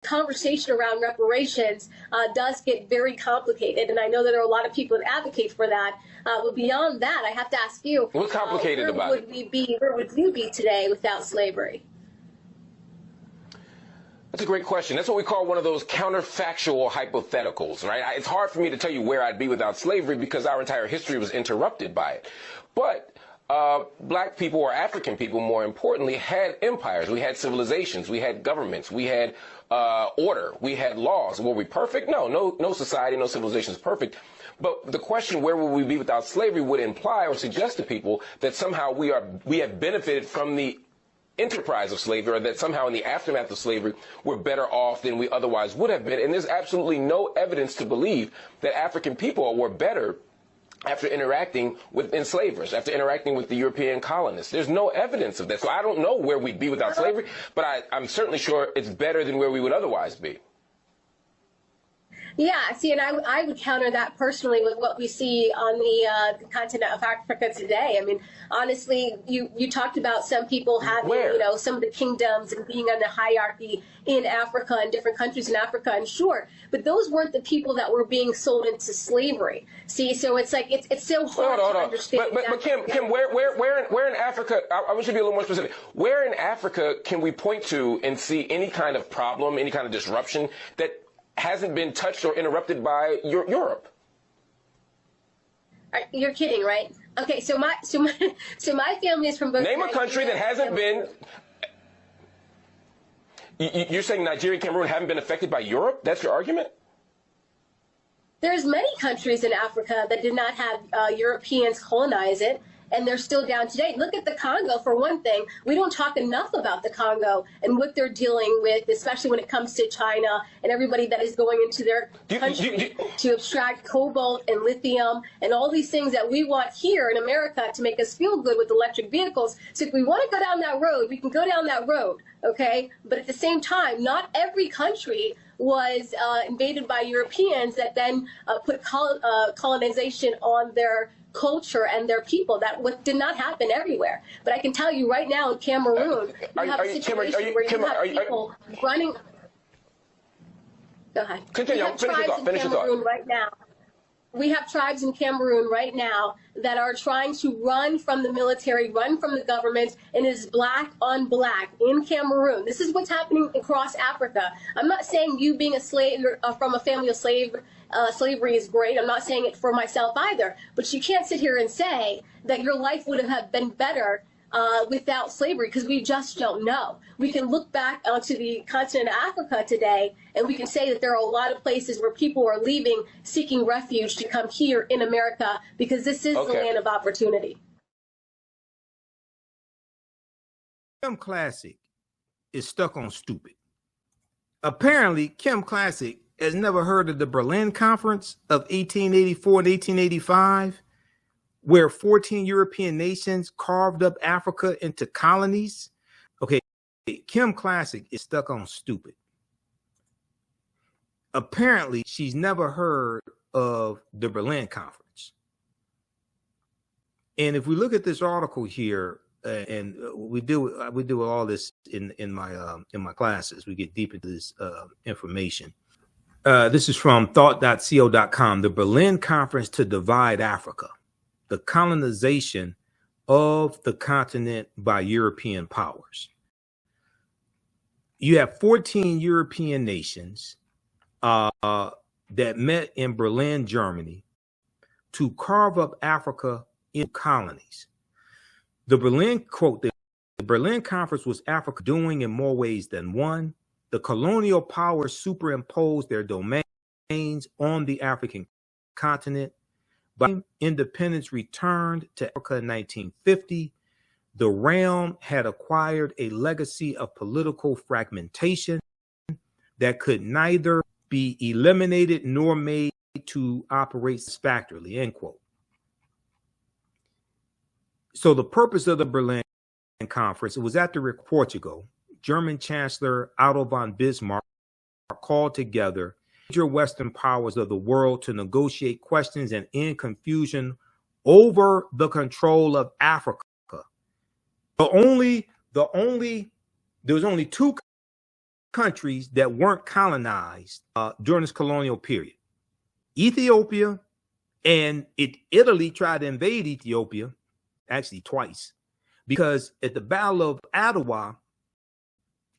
conversation around reparations does get very complicated, and I know that there are a lot of people that advocate for that. But beyond that, I have to ask you, what's complicated about it? Where would you be today without slavery? That's a great question. That's what we call one of those counterfactual hypotheticals, right? It's hard for me to tell you where I'd be without slavery because our entire history was interrupted by it. But black people, or African people more importantly, had empires. We had civilizations. We had governments. We had order. We had laws. Were we perfect? No society, no civilization is perfect. But the question, where will we be without slavery, would imply or suggest to people that somehow we have benefited from the enterprise of slavery, or that somehow in the aftermath of slavery we're better off than we otherwise would have been. And there's absolutely no evidence to believe that African people were better after interacting with enslavers, after interacting with the European colonists. There's no evidence of that. So I don't know where we'd be without slavery, but I'm certainly sure it's better than where we would otherwise be. Yeah, see, and I would counter that personally with what we see on the continent of Africa today. I mean, honestly, you talked about some people having, some of the kingdoms and being on the hierarchy in Africa and different countries in Africa, and sure, but those weren't the people that were being sold into slavery. See, so it's like it's so hard to understand. But Kim, where in Africa? I want you to be a little more specific. Where in Africa can we point to and see any kind of problem, any kind of disruption that hasn't been touched or interrupted by Europe? You're kidding, right? Okay, so my family is from both. Name a country that hasn't been. You're saying Nigeria and Cameroon haven't been affected by Europe? That's your argument? There's many countries in Africa that did not have Europeans colonize it, and they're still down today. Look at the Congo, for one thing. We don't talk enough about the Congo and what they're dealing with, especially when it comes to China and everybody that is going into their country to extract cobalt and lithium and all these things that we want here in America to make us feel good with electric vehicles. So if we want to go down that road, we can go down that road, okay? But at the same time, not every country was invaded by Europeans that then put colonization on their culture and their people. That did not happen everywhere. But I can tell you right now in Cameroon, you have a situation where you have people running. Go ahead. Continue. Finish your thought. Right now. We have tribes in Cameroon right now that are trying to run from the military, run from the government, and it is black on black in Cameroon. This is what's happening across Africa. I'm not saying you being a slave from a family of slavery is great. I'm not saying it for myself either. But you can't sit here and say that your life would have been better without slavery, because we just don't know. We can look back onto the continent of Africa today, and we can say that there are a lot of places where people are leaving, seeking refuge to come here in America, because this is the land of opportunity. Kim Klacik is stuck on stupid. Apparently, Kim Klacik has never heard of the Berlin Conference of 1884 and 1885, where 14 European nations carved up Africa into colonies. Okay, Kim Klacik is stuck on stupid. Apparently, she's never heard of the Berlin Conference. And if we look at this article here, and we do all this in my classes, we get deep into this information. This is from thought.co.com. The Berlin Conference to divide Africa. The colonization of the continent by European powers. You have 14 European nations that met in Berlin, Germany, to carve up Africa into colonies. The Berlin Conference was Africa doing in more ways than one. The colonial powers superimposed their domains on the African continent. By independence returned to Africa in 1950, the realm had acquired a legacy of political fragmentation that could neither be eliminated nor made to operate satisfactorily, end quote. So the purpose of the Berlin Conference, it was at the Portugal. German Chancellor Otto von Bismarck called together major Western powers of the world to negotiate questions and end confusion over the control of Africa. There was only two countries that weren't colonized during this colonial period. Ethiopia, and Italy tried to invade Ethiopia, actually twice, because at the Battle of Adawa,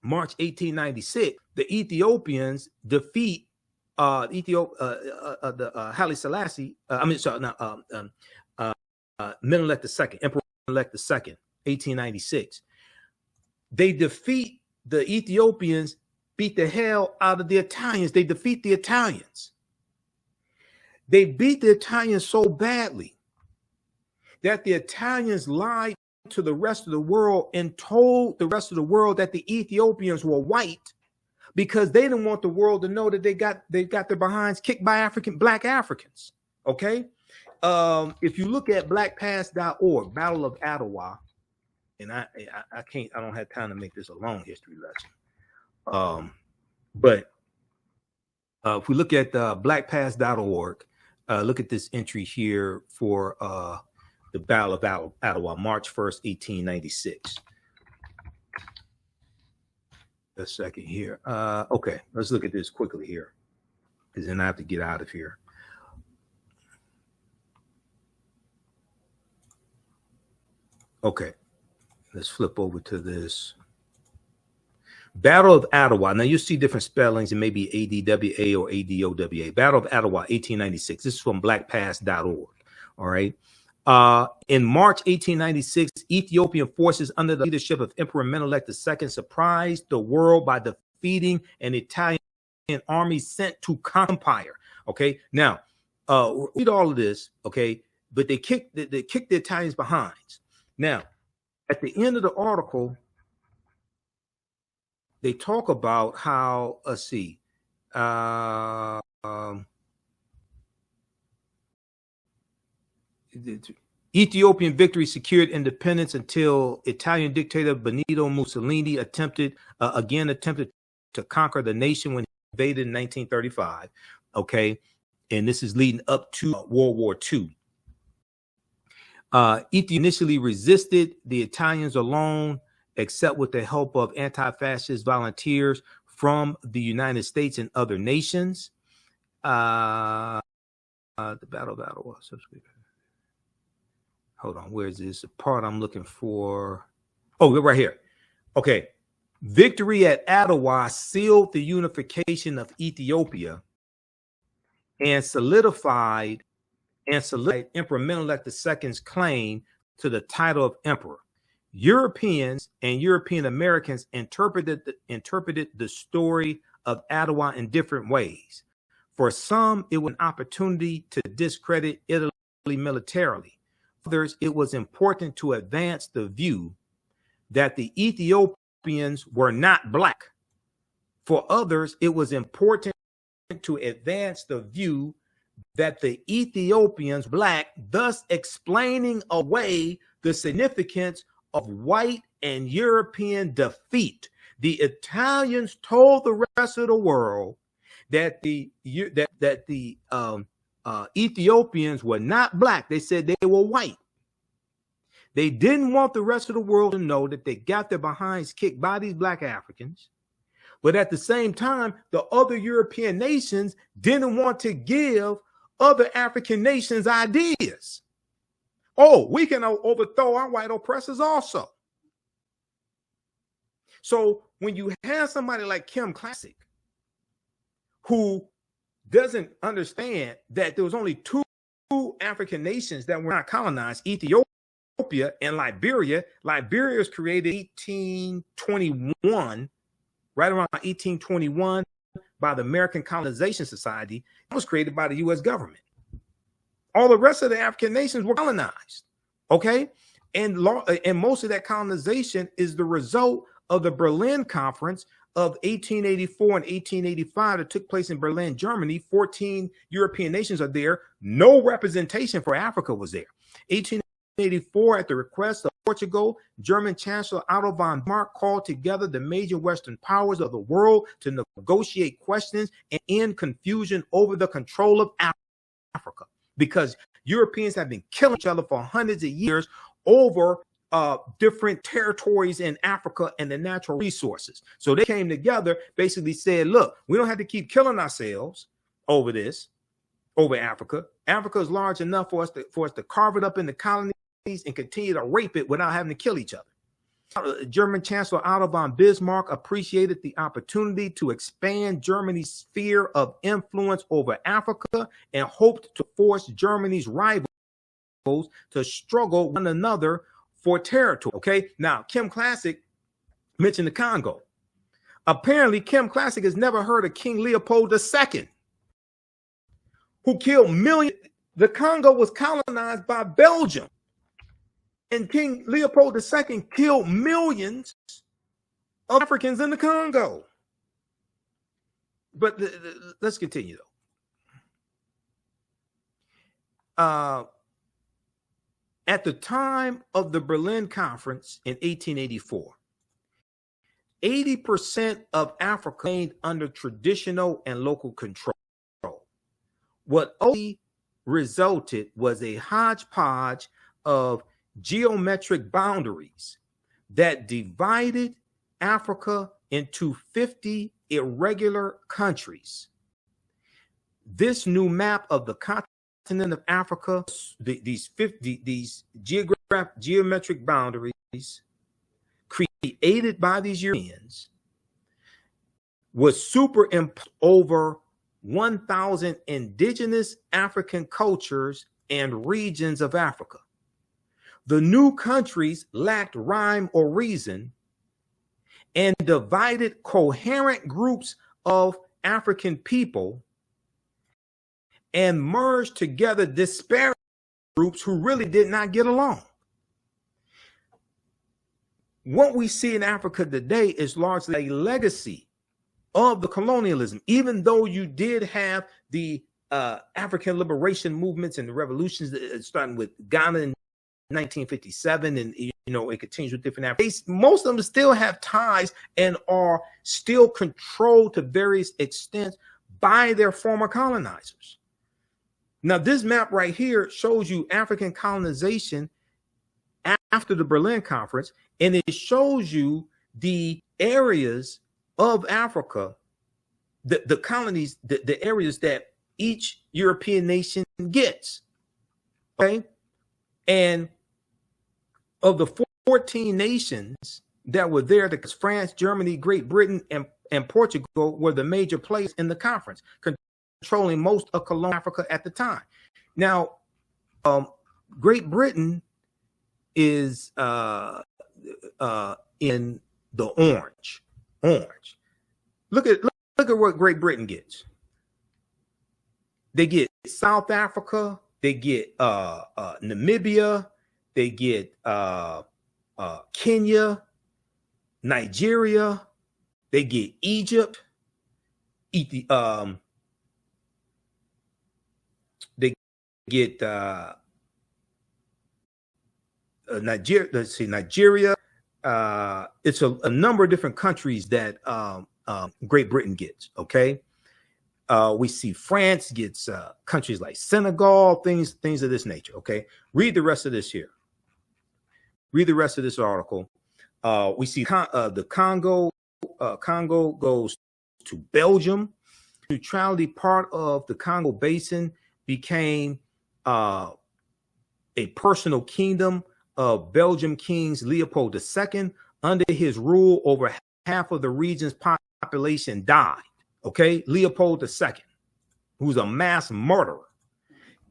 March 1896, the Ethiopians defeat Haile Selassie. Menelik II, Emperor Menelik II, 1896. They defeat the Ethiopians, beat the hell out of the Italians. They defeat the Italians. They beat the Italians so badly that the Italians lied to the rest of the world and told the rest of the world that the Ethiopians were white, because they didn't want the world to know that they got their behinds kicked by black Africans. Okay. If you look at blackpast.org, Battle of Adawa, and I don't have time to make this a long history lesson. But if we look at blackpast.org, look at this entry here for the Battle of Adawa, March 1st, 1896. A second here. Okay, let's look at this quickly here, because then I have to get out of here. Okay, let's flip over to this. Battle of Adawa. Now you see different spellings. It may be ADWA or ADOWA. Battle of Adawa, 1896. This is from blackpast.org. All right. In March 1896, Ethiopian forces under the leadership of Emperor Menelik II surprised the world by defeating an Italian army sent to conquer empire. Okay. Now, read all of this. Okay. But they kicked the Italians behinds. Now, at the end of the article, they talk about how, let's see, Ethiopian victory secured independence until Italian dictator Benito Mussolini attempted to conquer the nation when he invaded in 1935. Okay, and this is leading up to World War II. Ethiopia initially resisted the Italians alone, except with the help of anti-fascist volunteers from the United States and other nations. The Battle of Adawa. Hold on, where's this part I'm looking for? Oh, right here. Okay. Victory at Adawa sealed the unification of Ethiopia and solidified Emperor Menelik II's claim to the title of emperor. Europeans and European Americans interpreted the story of Adawa in different ways. For some, it was an opportunity to discredit Italy militarily. For others, it was important to advance the view that the Ethiopians were not black. For others, it was important to advance the view that the Ethiopians were black, thus explaining away the significance of white and European defeat. The Italians told the rest of the world that the Ethiopians were not black. They said they were white. They didn't want the rest of the world to know that they got their behinds kicked by these black Africans. But at the same time, the other European nations didn't want to give other African nations ideas. Oh, we can overthrow our white oppressors also. So when you have somebody like Kim Klacik, who doesn't understand that there was only two African nations that were not colonized, Ethiopia and Liberia. Liberia was created in 1821, right around 1821, by the American Colonization Society. It was created by the U.S. government. All the rest of the African nations were colonized, okay? And most of that colonization is the result of the Berlin Conference of 1884 and 1885 that took place in Berlin, Germany. 14 European nations are there. No representation for Africa was there. 1884, at the request of Portugal, German Chancellor Otto von Bismarck called together the major Western powers of the world to negotiate questions and end confusion over the control of Africa, because Europeans have been killing each other for hundreds of years over different territories in Africa and the natural resources. So they came together, basically said, look, we don't have to keep killing ourselves over this, over Africa. Africa is large enough for us to carve it up in the colonies and continue to rape it without having to kill each other. German Chancellor Otto von Bismarck appreciated the opportunity to expand Germany's sphere of influence over Africa and hoped to force Germany's rivals to struggle one another for territory. Okay, now Kim Klacik mentioned the Congo. Apparently, Kim Klacik has never heard of King Leopold II, who killed millions. The Congo was colonized by Belgium, and King Leopold II killed millions of Africans in the Congo. But let's continue, though. At the time of the Berlin Conference in 1884, 80% of Africa remained under traditional and local control. What only resulted was a hodgepodge of geometric boundaries that divided Africa into 50 irregular countries. This new map of the continent of Africa, these geometric boundaries created by these Europeans, was superimposed over 1,000 indigenous African cultures and regions of Africa. The new countries lacked rhyme or reason and divided coherent groups of African people and merged together disparate groups who really did not get along. What we see in Africa today is largely a legacy of the colonialism, even though you did have the African liberation movements and the revolutions starting with Ghana in 1957, and it continues with different Africans. Most of them still have ties and are still controlled to various extents by their former colonizers. Now, this map right here shows you African colonization after the Berlin Conference, and it shows you the areas of Africa, the colonies, the areas that each European nation gets. Okay, and of the 14 nations that were there, because France, Germany, Great Britain, and Portugal were the major players in the conference, controlling most of colonial Africa at the time. Now, Great Britain is in the orange. Look at what Great Britain gets. They get South Africa, they get Namibia, they get Kenya, Nigeria, they get Egypt, they get Nigeria. Let's see, Nigeria. It's a number of different countries that Great Britain gets. Okay, we see France gets countries like Senegal, things of this nature. Okay, read the rest of this here. Read the rest of this article. We see the Congo. Congo goes to Belgium. Neutrality part of the Congo Basin became a personal kingdom of Belgium Kings Leopold II. Under his rule, over half of the region's population died. Okay, Leopold II, who's a mass murderer.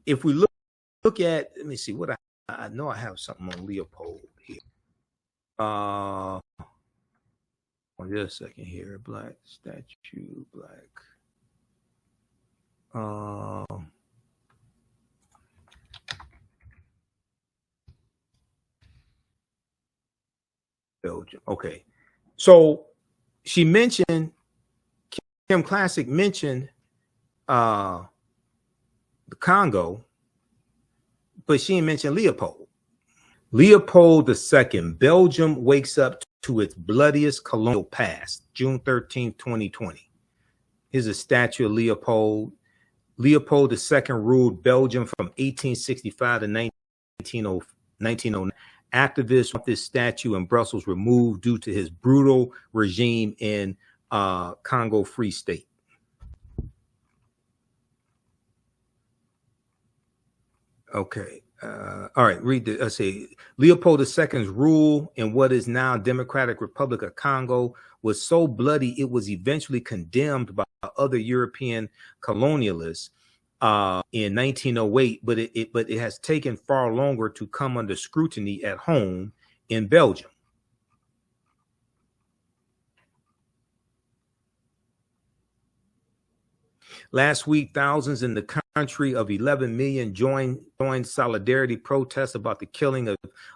If we look at, let me see what I know. I have something on Leopold here. Just a second here. Black statue, black. Belgium. Okay. So she mentioned, Kim Klacik mentioned the Congo, but she didn't mention Leopold. Leopold II, Belgium wakes up to its bloodiest colonial past, June 13, 2020. Here's a statue of Leopold. Leopold II ruled Belgium from 1865 to 1909. Activists want this statue in Brussels removed due to his brutal regime in Congo Free State. Okay. All right. Read the. Let's see. Leopold II's rule in what is now Democratic Republic of Congo was so bloody it was eventually condemned by other European colonialists in 1908, but it has taken far longer to come under scrutiny at home in Belgium. Last week, thousands in the country of 11 million joined solidarity protests about the killing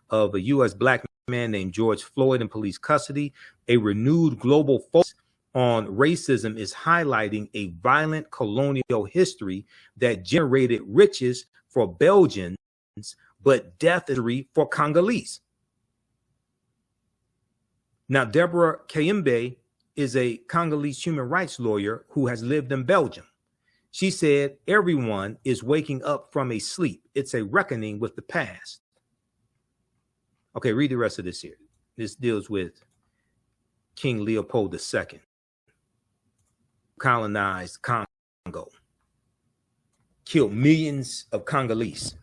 of a U.S. black man named George Floyd in police custody. A renewed global focus on racism is highlighting a violent colonial history that generated riches for Belgians, but death for Congolese. Now, Deborah Kayembe is a Congolese human rights lawyer who has lived in Belgium. She said, everyone is waking up from a sleep. It's a reckoning with the past. Okay, read the rest of this here. This deals with King Leopold II. Colonized Congo. Killed millions of Congolese.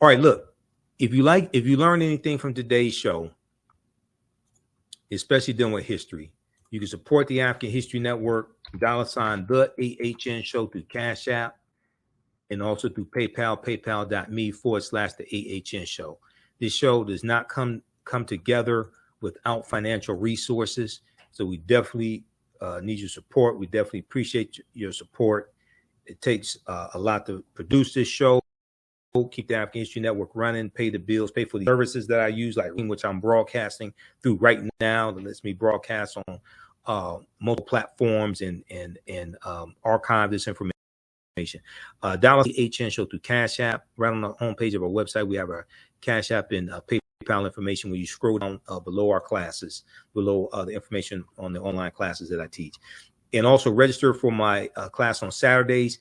All right, look, if you learn anything from today's show, especially dealing with history, you can support the African History Network, $ TheAHNShow through Cash App, and also through PayPal, paypal.me/TheAHNShow. This show does not come together without financial resources. So we definitely need your support. We definitely appreciate your support. It takes a lot to produce this show, keep the African History Network running, pay the bills, pay for the services that I use, like which I'm broadcasting through right now, that lets me broadcast on multiple platforms and archive this information. $TheAHNShow through Cash App. Right on the homepage of our website, we have our Cash App and PayPal information. When you scroll down below our classes, below the information on the online classes that I teach. And also register for my class on Saturdays,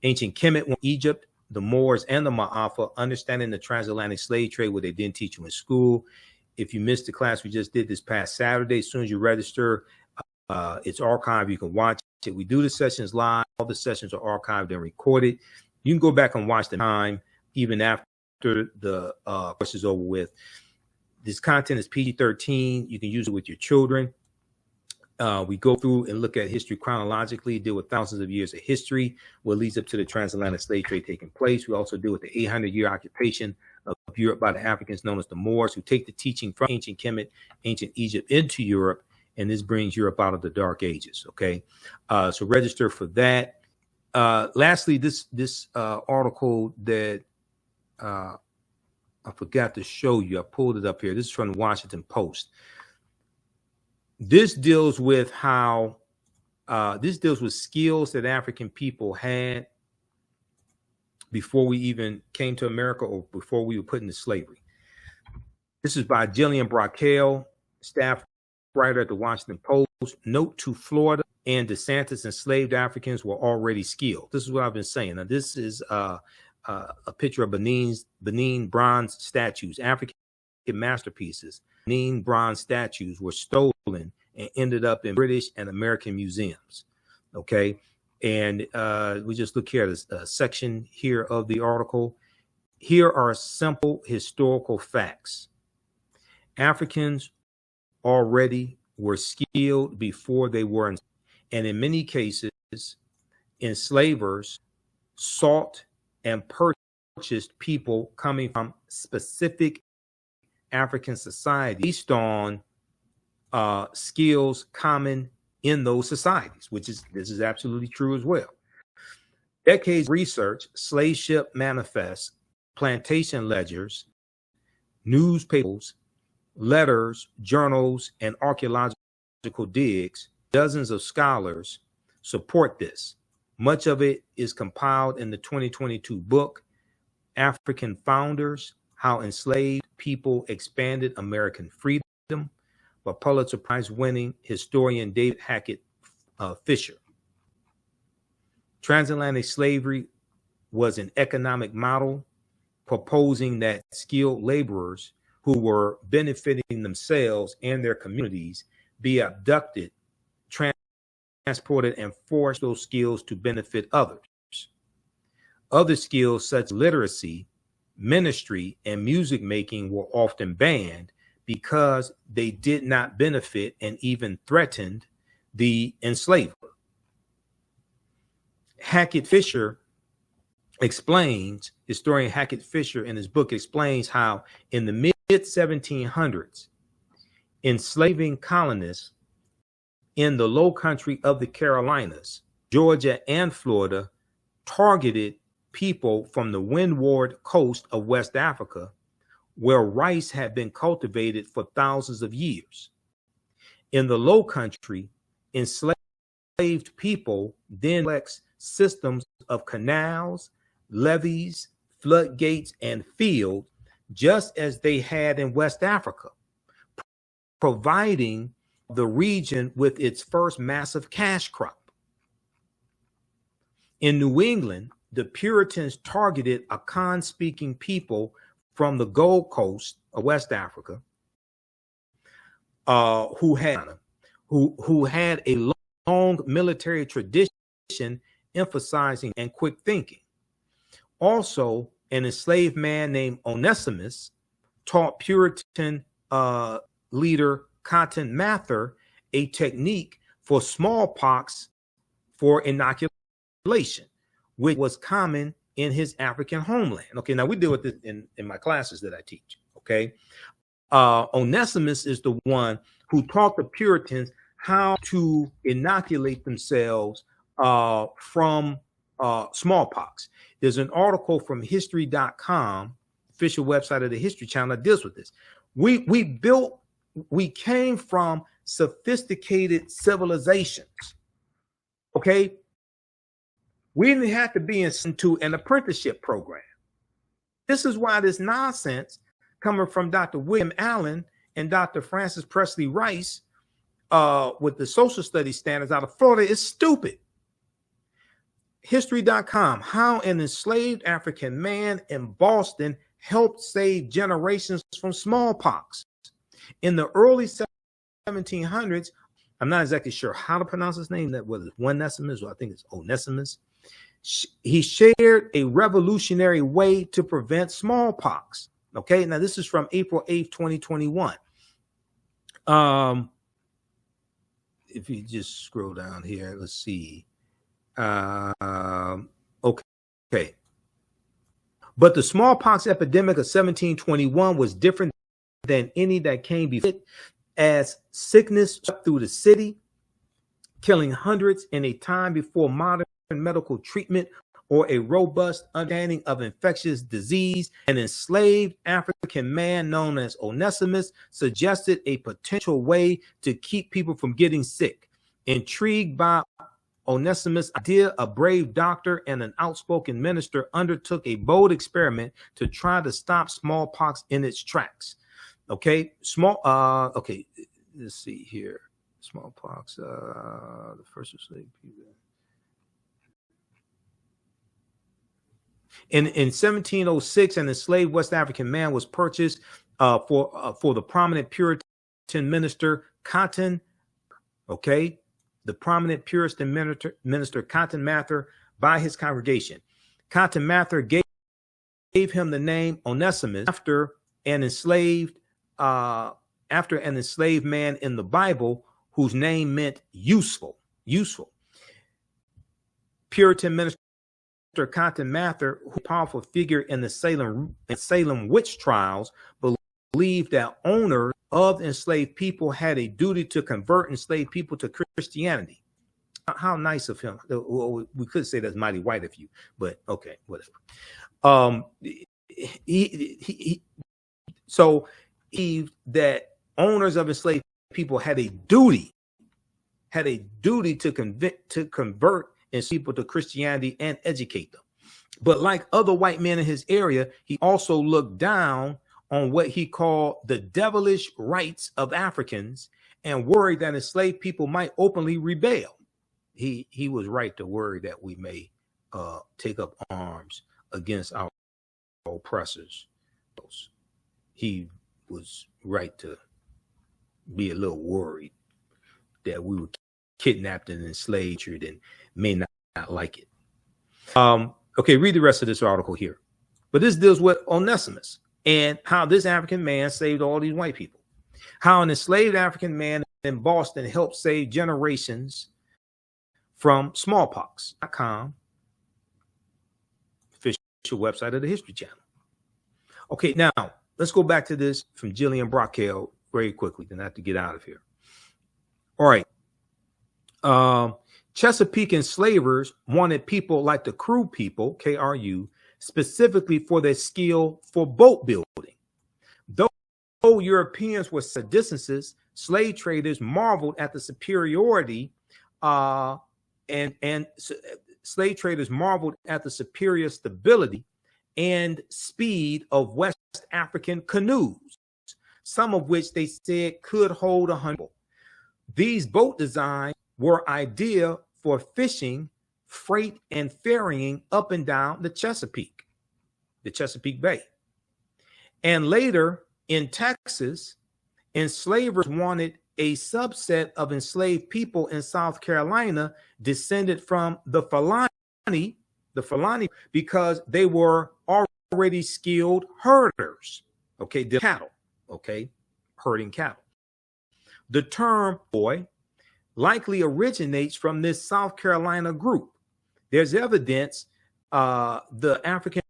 Ancient Kemet, Egypt, the Moors, and the Ma'afa, Understanding the Transatlantic Slave Trade, what they didn't teach you in school. If you missed the class we just did this past Saturday, as soon as you register, it's archived. You can watch it. We do the sessions live. All the sessions are archived and recorded. You can go back and watch the time, even after the course is over with. This content is PG-13. You can use it with your children. We go through and look at history chronologically, deal with thousands of years of history, what leads up to the transatlantic slave trade taking place. We also deal with the 800-year occupation of Europe by the Africans known as the Moors, who take the teaching from ancient Kemet, ancient Egypt into Europe, and this brings Europe out of the Dark Ages. Okay, so register for that. Lastly, this article that I forgot to show you, I pulled it up here. This is from the Washington Post. This deals with how this deals with skills that African people had before we even came to America or before we were put into slavery. This is by Jillian Brockell, staff writer at the Washington Post. Note to Florida and DeSantis, enslaved Africans were already skilled. This is what I've been saying. Now, this is a picture of Benin bronze statues, African masterpieces. Benin bronze statues were stolen and ended up in British and American museums. Okay. And we just look here at a section here of the article. Here are simple historical facts. Africans already were skilled before they were, and in many cases, enslavers sought and purchased people coming from specific African society based on skills common in those societies, this is absolutely true as well. Decades of research, slave ship manifests, plantation ledgers, newspapers, letters, journals, and archaeological digs, dozens of scholars support this. Much of it is compiled in the 2022 book, African Founders, How Enslaved People Expanded American Freedom, by Pulitzer Prize-winning historian David Hackett Fisher. Transatlantic slavery was an economic model proposing that skilled laborers who were benefiting themselves and their communities be abducted, transported, and forced those skills to benefit others. Other skills such as literacy, ministry, and music making were often banned because they did not benefit and even threatened the enslaver. Hackett Fisher explains, historian Hackett Fisher in his book explains how in the mid-1700s, enslaving colonists in the low country of the Carolinas, Georgia, and Florida targeted people from the windward coast of West Africa, where rice had been cultivated for thousands of years. In the low country, enslaved people then complex systems of canals, levees, floodgates, and fields, just as they had in West Africa, providing the region with its first massive cash crop. In New England, the Puritans targeted Akan-speaking people from the Gold Coast of West Africa, who had a long military tradition emphasizing and quick thinking. Also, an enslaved man named Onesimus taught Puritan leader Cotton Mather a technique for smallpox for inoculation, which was common in his African homeland. Okay, now we deal with this in my classes that I teach. Okay, Onesimus is the one who taught the Puritans how to inoculate themselves from smallpox. There's an article from history.com, official website of the History Channel, that deals with this. We came from sophisticated civilizations. Okay, we didn't have to be into an apprenticeship program. This is why this nonsense coming from Dr. William Allen and Dr. Francis Presley Rice with the social studies standards out of Florida is stupid. History.com, how an enslaved African man in Boston helped save generations from smallpox. In the early 1700s, I'm not exactly sure how to pronounce his name, that was Onesimus, or I think it's Onesimus. He shared a revolutionary way to prevent smallpox. Okay, now this is from April 8th, 2021. If you just scroll down here, let's see. Okay. But the smallpox epidemic of 1721 was different than any that came before it, as sickness swept through the city, killing hundreds in a time before modern medical treatment or a robust understanding of infectious disease. An enslaved African man known as Onesimus suggested a potential way to keep people from getting sick. Intrigued by Onesimus' idea, a brave doctor and an outspoken minister undertook a bold experiment to try to stop smallpox in its tracks. Okay, okay, let's see here. Smallpox, the first enslaved people. In 1706, an enslaved West African man was purchased for the prominent Puritan minister Cotton. Okay, the prominent Puritan minister Cotton Mather by his congregation. Cotton Mather gave him the name Onesimus after an enslaved man in the Bible whose name meant useful. Puritan minister Cotton Mather, who was a powerful figure in the Salem witch trials, believed that owners of enslaved people had a duty to convert enslaved people to Christianity. How nice of him. Well, we could say that's mighty white of you, but okay, whatever. So that owners of enslaved people had a duty to convert enslaved people to Christianity and educate them. But like other white men in his area, he also looked down on what he called the devilish rights of Africans and worried that enslaved people might openly rebel. He was right to worry that we may take up arms against our oppressors. He was right to be a little worried that we were kidnapped and enslaved and may not like it. Okay, read the rest of this article here. But this deals with Onesimus and how this African man saved all these white people. How an enslaved African man in Boston helped save generations from smallpox.com, official website of the History Channel. Okay, now let's go back to this from Jillian Brockel very quickly. Then I have to get out of here. All right. Chesapeake enslavers wanted people like the Crew people, KRU, specifically for their skill for boat building. Though Europeans were distances, slave traders marveled at the superiority and slave traders marveled at the superior stability and speed of West African canoes, some of which they said could hold 100. These boat designs were ideal for fishing, freight, and ferrying up and down the Chesapeake Bay. And later in Texas, enslavers wanted a subset of enslaved people in South Carolina descended from the Fulani, because they were already skilled herders, okay, the cattle, okay, herding cattle. The term boy likely originates from this South Carolina group. There's evidence the African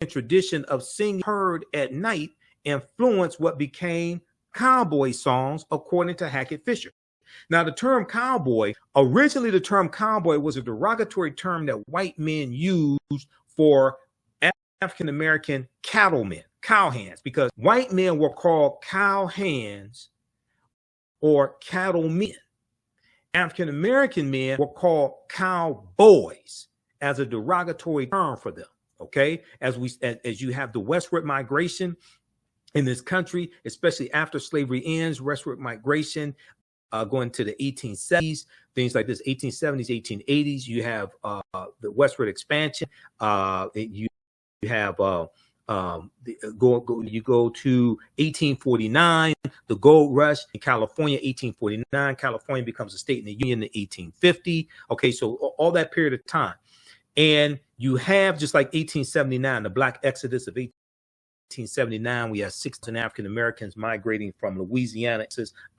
tradition of singing herd at night influenced what became cowboy songs, according to Hackett Fisher. Now, the term cowboy, originally the term cowboy was a derogatory term that white men used for African-American cattlemen, cowhands, because white men were called cowhands or cattlemen. African-American men were called cowboys as a derogatory term for them. Okay, as you have the westward migration in this country, especially after slavery ends, westward migration going to the 1870s, things like this, 1870s, 1880s. You have the westward expansion. You have you go to 1849, the gold rush in California, 1849. California becomes a state in the Union in 1850. Okay, so all that period of time. And you have, just like 1879, the Black Exodus of 1879, we have 6,000 African Americans migrating from Louisiana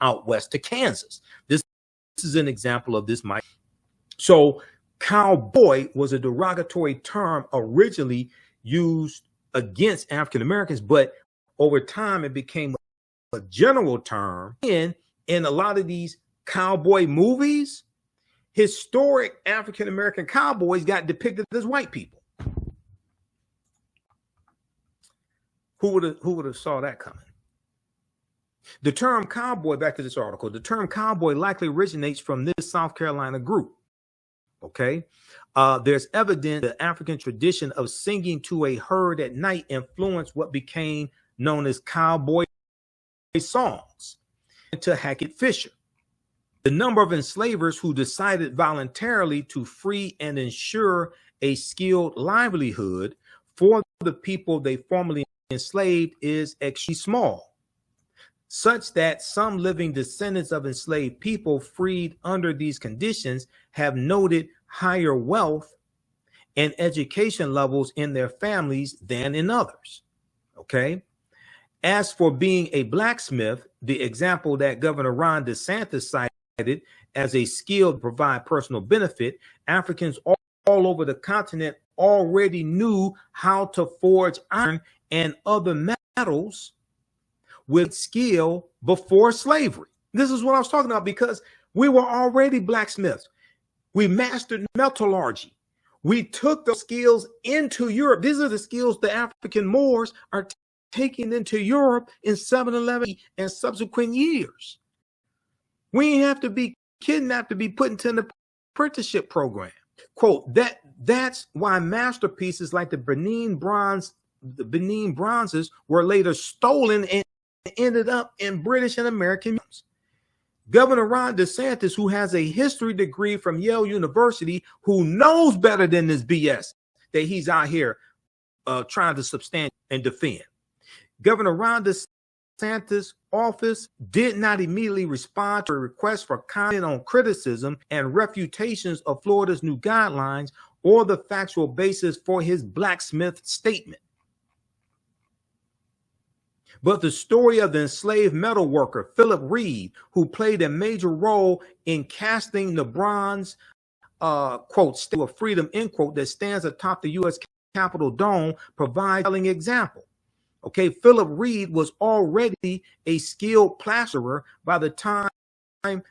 out west to Kansas. This is an example of this. So cowboy was a derogatory term originally used against African Americans, but over time it became a general term. In a lot of these cowboy movies, historic African American cowboys got depicted as white people. Who would have saw that coming? The term cowboy, back to this article, the term cowboy likely originates from this South Carolina group. Okay. There's evidence the African tradition of singing to a herd at night influenced what became known as cowboy songs, to Hackett Fisher. The number of enslavers who decided voluntarily to free and ensure a skilled livelihood for the people they formerly enslaved is extremely small, such that some living descendants of enslaved people freed under these conditions have noted higher wealth and education levels in their families than in others. Okay. As for being a blacksmith, the example that Governor Ron DeSantis cited as a skill to provide personal benefit, Africans all over the continent already knew how to forge iron and other metals with skill before slavery. This is what I was talking about, because we were already blacksmiths. We mastered metallurgy. We took those skills into Europe. These are the skills the African Moors are taking into Europe in 711 and subsequent years. We ain't have to be kidnapped to be put into an apprenticeship program. Quote, that's why masterpieces like the Benin bronzes were later stolen and ended up in British and American museums. Governor Ron DeSantis, who has a history degree from Yale University, who knows better than this BS that he's out here trying to substantiate and defend. Governor Ron DeSantis' office did not immediately respond to a request for comment on criticism and refutations of Florida's new guidelines or the factual basis for his blacksmith statement. But the story of the enslaved metal worker, Philip Reed, who played a major role in casting the bronze, quote, Statue of Freedom, end quote, that stands atop the U.S. Capitol dome, provides a telling example. Okay, Philip Reed was already a skilled plasterer by the time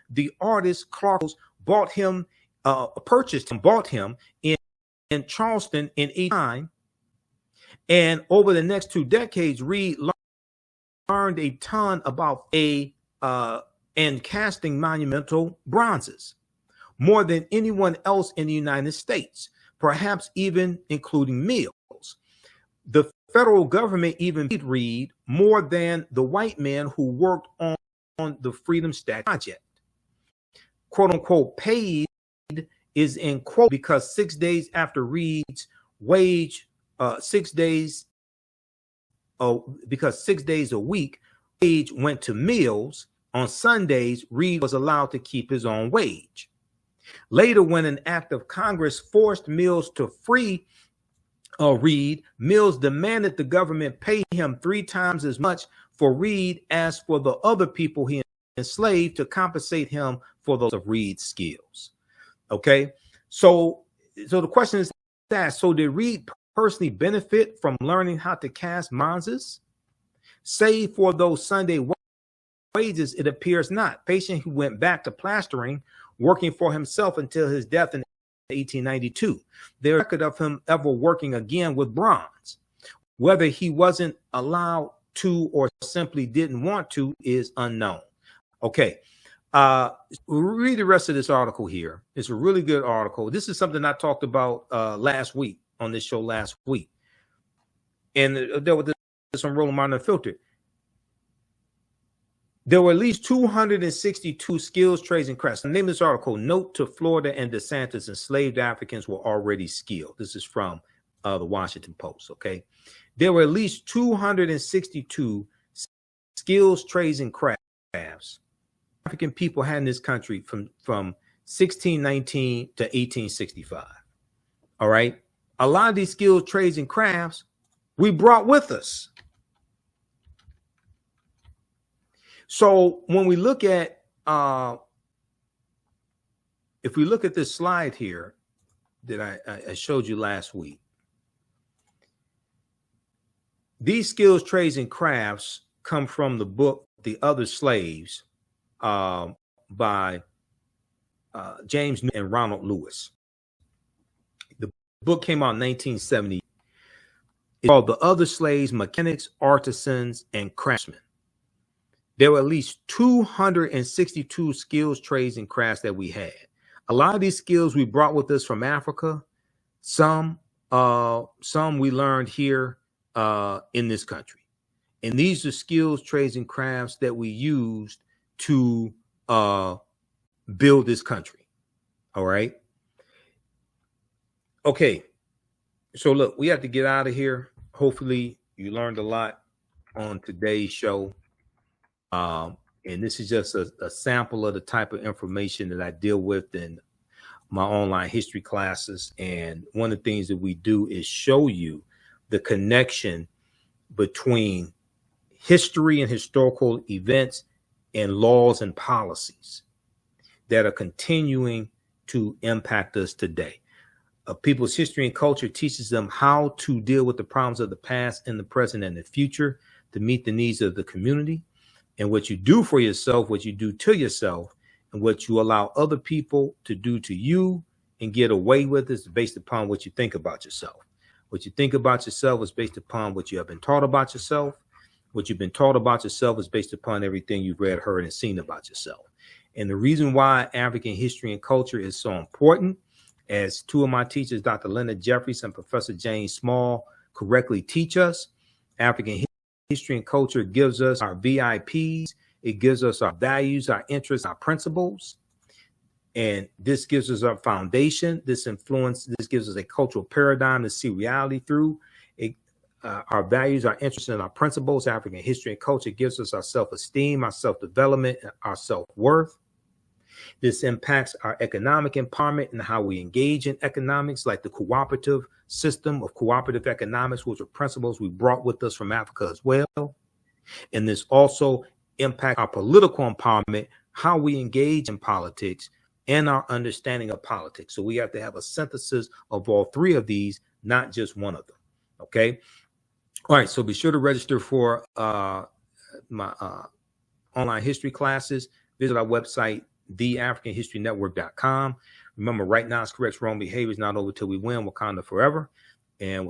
the artist Clark bought him in Charleston in 1889. And over the next 2 decades, Reed learned a ton about and casting monumental bronzes, more than anyone else in the United States, perhaps even including Mills. The federal government even paid Reed more than the white man who worked on the Freedom Statue project. Quote unquote paid is in quote because 6 days after Reed's wage, 6 days because 6 days a week, wage went to Mills. On Sundays, Reed was allowed to keep his own wage. Later, when an act of Congress forced Mills to free Reed, Mills demanded the government pay him 3 times as much for Reed as for the other people he enslaved to compensate him for those of Reed's skills. Okay, so the question is that, so did Reed personally benefit from learning how to cast bronzes? Save for those Sunday wages, it appears not. Patient who went back to plastering, working for himself until his death in 1892. There's record of him ever working again with bronze. Whether he wasn't allowed to or simply didn't want to is unknown. Okay, read the rest of this article here. It's a really good article. This is something I talked about last week on this show last week. And there was this on Rolling Monitor Filter. There were at least 262 skills, trades, and crafts. The name of this article, Note to Florida and DeSantis, enslaved Africans were already skilled. This is from the Washington Post, okay? There were at least 262 skills, trades, and crafts African people had in this country from 1619 to 1865, all right? A lot of these skills, trades, and crafts we brought with us. So when we look at, if we look at this slide here that I showed you last week, these skills, trades, and crafts come from the book, The Other Slaves, by James and Ronald Lewis. The book came out in 1970. It's called The Other Slaves, Mechanics, Artisans, and Craftsmen. There were at least 262 skills, trades, and crafts that we had. A lot of these skills we brought with us from Africa. Some we learned here in this country. And these are skills, trades, and crafts that we used to build this country. All right. Okay. So look, we have to get out of here. Hopefully you learned a lot on today's show. And this is just a sample of the type of information that I deal with in my online history classes. And one of the things that we do is show you the connection between history and historical events and laws and policies that are continuing to impact us today. People's history and culture teaches them how to deal with the problems of the past and the present and the future to meet the needs of the community. And what you do for yourself, what you do to yourself, and what you allow other people to do to you and get away with is based upon what you think about yourself. What you think about yourself is based upon what you have been taught about yourself. What you've been taught about yourself is based upon everything you've read, heard, and seen about yourself. And the reason why African history and culture is so important, as two of my teachers, Dr. Leonard Jeffries and Professor James Small, correctly teach us, African history and culture gives us our VIPs. It gives us our values, our interests, our principles. And this gives us our foundation. This gives us a cultural paradigm to see reality through. our values, our interests, and our principles. African history and culture gives us our self-esteem, our self-development, and our self-worth. This impacts our economic empowerment and how we engage in economics, like the cooperative system of cooperative economics, which are principles we brought with us from Africa as well. And this also impacts our political empowerment, how we engage in politics, and our understanding of politics. So we have to have a synthesis of all three of these, not just one of them. Okay. All right. So be sure to register for my online history classes. Visit our website, TheAfricanHistoryNetwork.com. Remember, right now it's correct. Wrong behavior is not over till we win. Wakanda forever. And